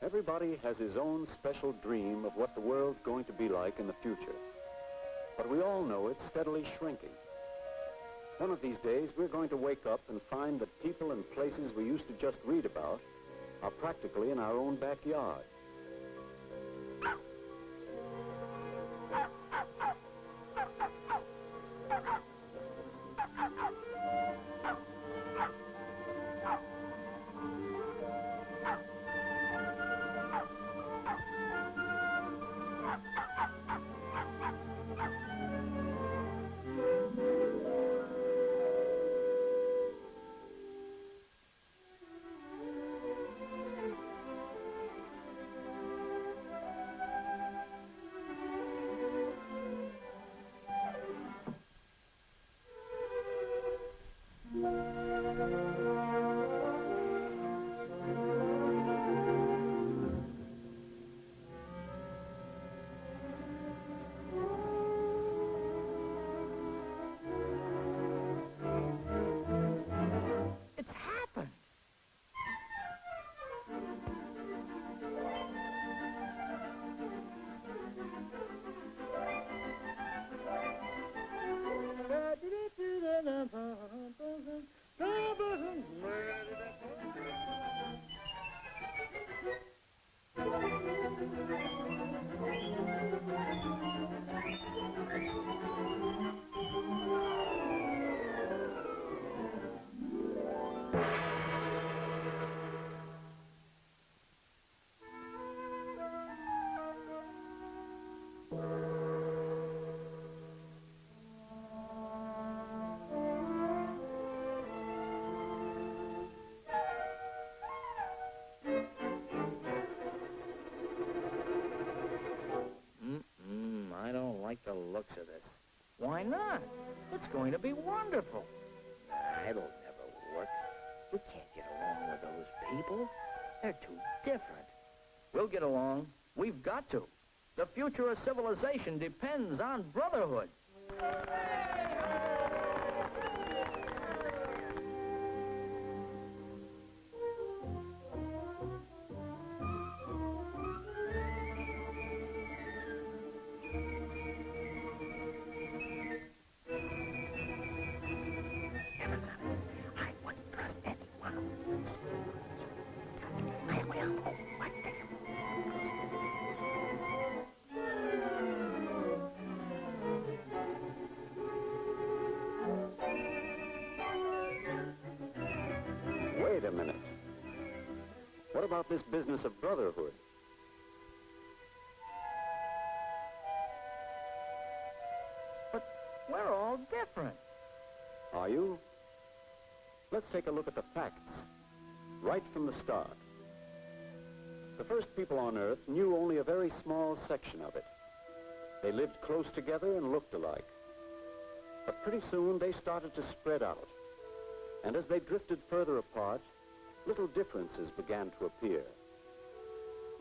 Everybody has his own special dream of what the world's going to be like in the future. But we all know it's steadily shrinking. One of these days, we're going to wake up and find that people and places we used to just read about are practically in our own backyard. The looks of this. Why not? It's going to be wonderful. Nah, it'll never work. We can't get along with those people. They're too different. We'll get along. We've got to. The future of civilization depends on brotherhood. Wait a minute. What about this business of brotherhood? But we're all different. Are you? Let's take a look at the facts, right from the start. The first people on Earth knew only a very small section of it. They lived close together and looked alike. But pretty soon they started to spread out. And as they drifted further apart, little differences began to appear.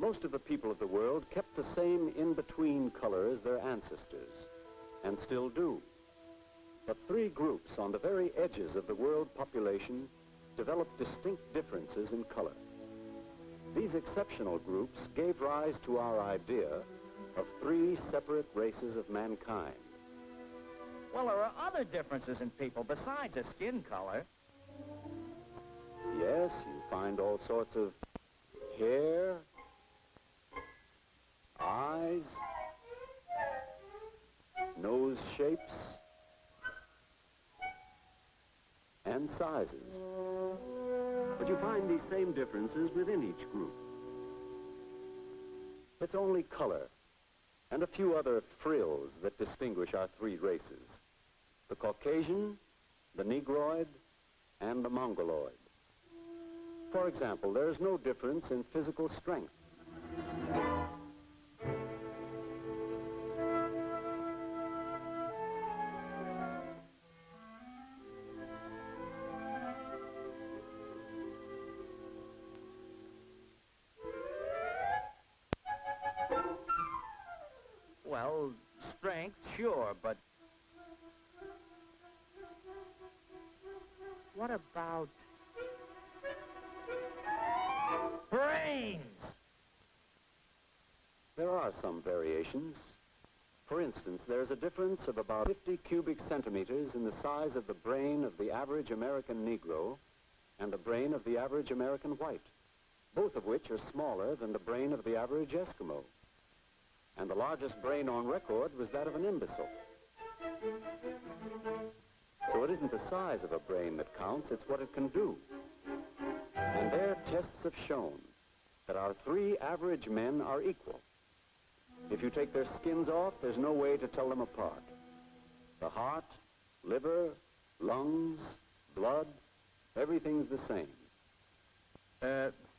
Most of the people of the world kept the same in-between color as their ancestors, and still do. But three groups on the very edges of the world population developed distinct differences in color. These exceptional groups gave rise to our idea of three separate races of mankind. Well, there are other differences in people besides the skin color. Yes, you find all sorts of hair, eyes, nose shapes, and sizes. But you find these same differences within each group. It's only color and a few other frills that distinguish our three races: the Caucasian, the Negroid, and the Mongoloid. For example, there is no difference in physical strength. Well, strength, sure, but what about brains? There are some variations. For instance, there's a difference of about 50 cubic centimeters in the size of the brain of the average American Negro and the brain of the average American white, both of which are smaller than the brain of the average Eskimo. And the largest brain on record was that of an imbecile. So it isn't the size of a brain that counts, it's what it can do. And their tests have shown that our 3 average men are equal. If you take their skins off, there's no way to tell them apart. The heart, liver, lungs, blood, everything's the same.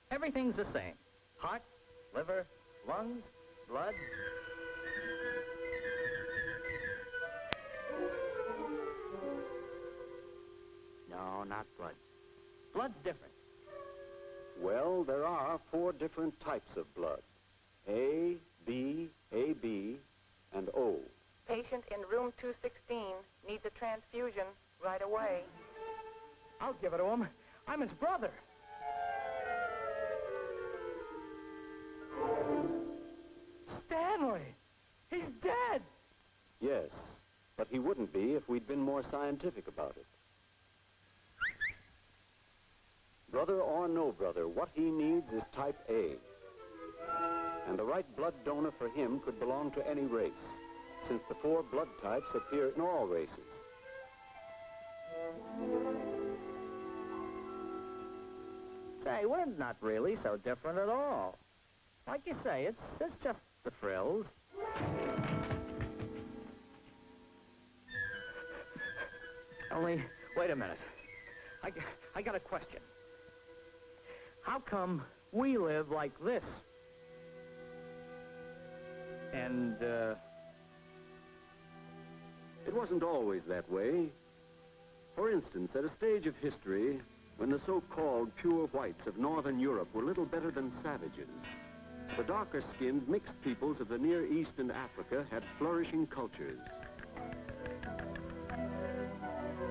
Everything's the same. Heart, liver, lungs, blood. No, not blood. Blood's different. Well, there are 4 different types of blood. A, B, AB, and O. Patient in room 216 needs a transfusion right away. I'll give it to him. I'm his brother. Stanley! He's dead! Yes, but he wouldn't be if we'd been more scientific about it. Brother or no brother, what he needs is type A. And the right blood donor for him could belong to any race, since the 4 blood types appear in all races. Say, we're not really so different at all. Like you say, it's just the frills. Only, wait a minute. I got a question. How come we live like this? And, It wasn't always that way. For instance, at a stage of history, when the so-called pure whites of Northern Europe were little better than savages, the darker-skinned mixed peoples of the Near East and Africa had flourishing cultures.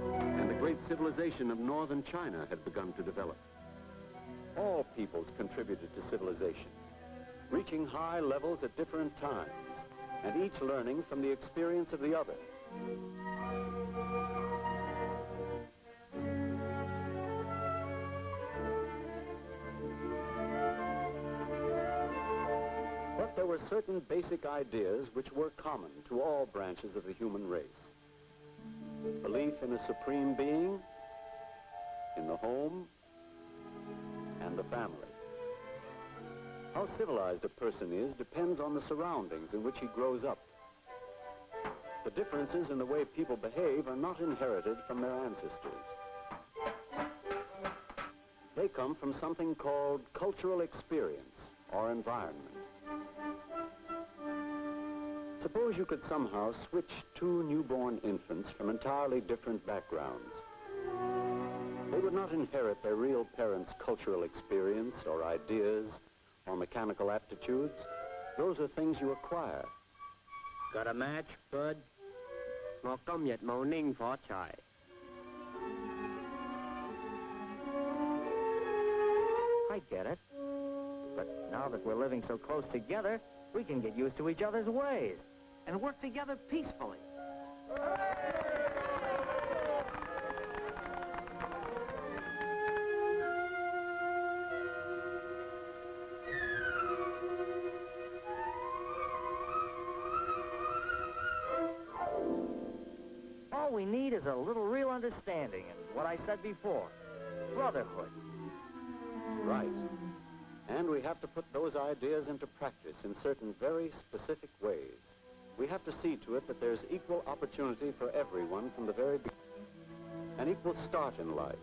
And the great civilization of northern China had begun to develop. All peoples contributed to civilization, reaching high levels at different times, and each learning from the experience of the other. But there were certain basic ideas which were common to all branches of the human race. Belief in a supreme being, in the home, and the family. How civilized a person is depends on the surroundings in which he grows up. The differences in the way people behave are not inherited from their ancestors. They come from something called cultural experience or environment. Suppose you could somehow switch 2 newborn infants from entirely different backgrounds. They would not inherit their real parents' cultural experience or ideas or mechanical aptitudes. Those are things you acquire. got a match, Bud? I get it. But now that we're living so close together, we can get used to each other's ways and work together peacefully. All we need is a little real understanding and what I said before, brotherhood. Right. And we have to put those ideas into practice in certain very specific ways. We have to see to it that there's equal opportunity for everyone from the very beginning. An equal start in life.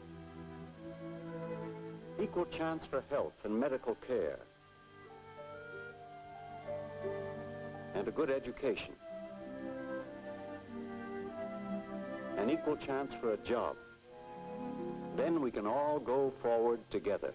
Equal chance for health and medical care. And a good education. An equal chance for a job. Then we can all go forward together.